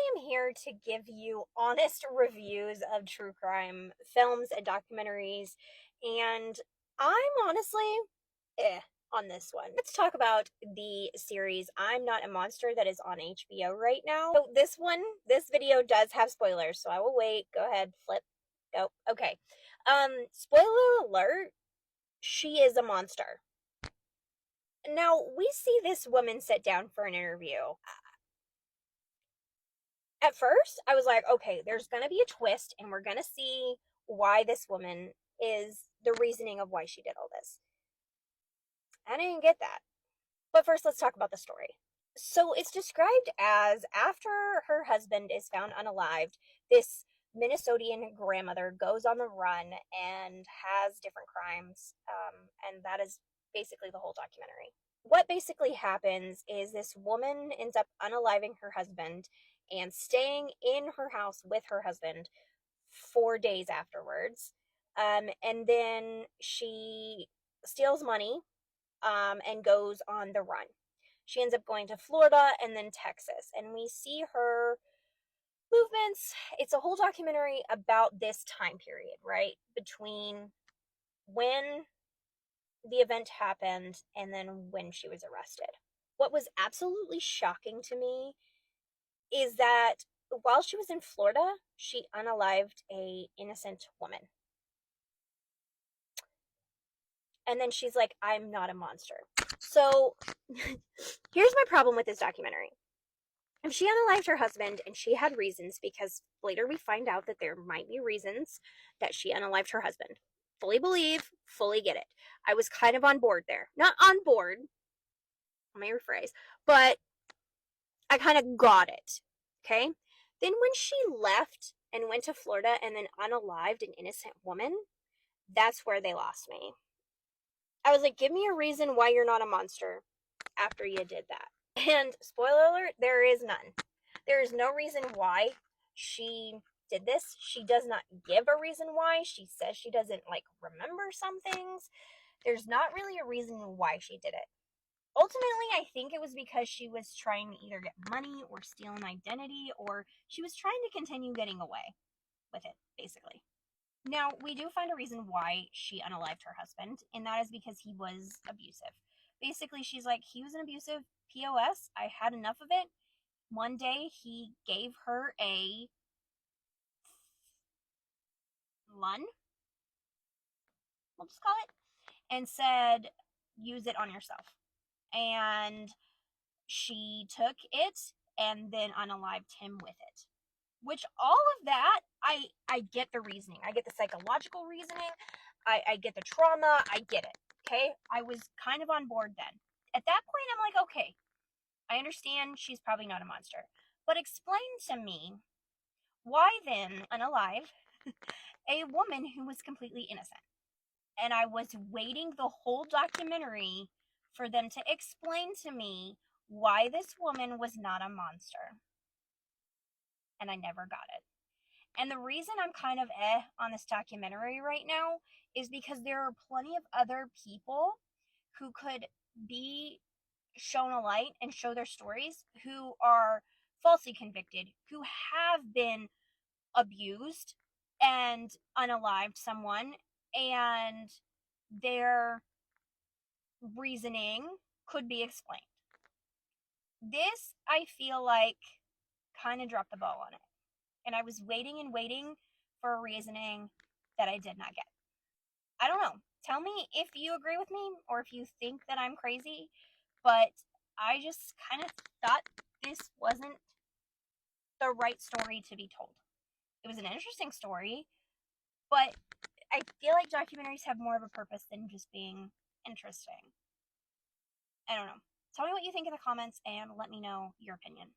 I am here to give you honest reviews of true crime films and documentaries, and I'm honestly eh on this one. Let's talk about the series I'm Not a Monster that is on HBO right now. So this video does have spoilers, so I will wait. Go ahead, flip, go. Okay. Spoiler alert, she is a monster. Now, we see this woman sit down for an interview. At first, I was like, okay, there's going to be a twist and we're going to see why this woman is the reasoning of why she did all this. I didn't get that. But first, let's talk about the story. So it's described as after her husband is found unalived, this Minnesotan grandmother goes on the run and has different crimes. And that is basically the whole documentary. What basically happens is this woman ends up unaliving her husband and staying in her house with her husband 4 days afterwards. And then she steals money and goes on the run. She ends up going to Florida and then Texas. And we see her movements. It's a whole documentary about this time period, right? Between when the event happened and then when she was arrested. What was absolutely shocking to me is that while she was in Florida, she unalived a innocent woman. And then she's like, I'm not a monster. So here's my problem with this documentary. If she unalived her husband and she had reasons, because later we find out that there might be reasons that she unalived her husband. Fully believe, fully get it. I was kind of on board there. Not on board, let me rephrase, but I kind of got it. Okay? Then when she left and went to Florida and then unalived an innocent woman, that's where they lost me. I was like, give me a reason why you're not a monster after you did that. And spoiler alert, there is none. There is no reason why she did this. She does not give a reason why. She says she doesn't remember some things. There's not really a reason why she did it. Ultimately, I think it was because she was trying to either get money or steal an identity, or she was trying to continue getting away with it, basically. Now, we do find a reason why she unalived her husband, and that is because he was abusive. Basically, she's like, he was an abusive POS. I had enough of it. One day, he gave her a lun, we'll just call it, and said, use it on yourself. And she took it and then unalived him with it. Which all of that, I get the reasoning. I get the psychological reasoning. I get the trauma. I get it. Okay? I was kind of on board then. At that point, I'm like, okay, I understand she's probably not a monster. But explain to me why then unalive a woman who was completely innocent. And I was waiting the whole documentary for them to explain to me why this woman was not a monster. And I never got it. And the reason I'm kind of on this documentary right now is because there are plenty of other people who could be shown a light and show their stories who are falsely convicted, who have been abused and unalived someone, and their reasoning could be explained. This, I feel like, kind of dropped the ball on it. And I was waiting and waiting for a reasoning that I did not get. I don't know. Tell me if you agree with me or if you think that I'm crazy, but I just kind of thought this wasn't the right story to be told. It was an interesting story, but I feel like documentaries have more of a purpose than just being interesting. I don't know. Tell me what you think in the comments and let me know your opinion.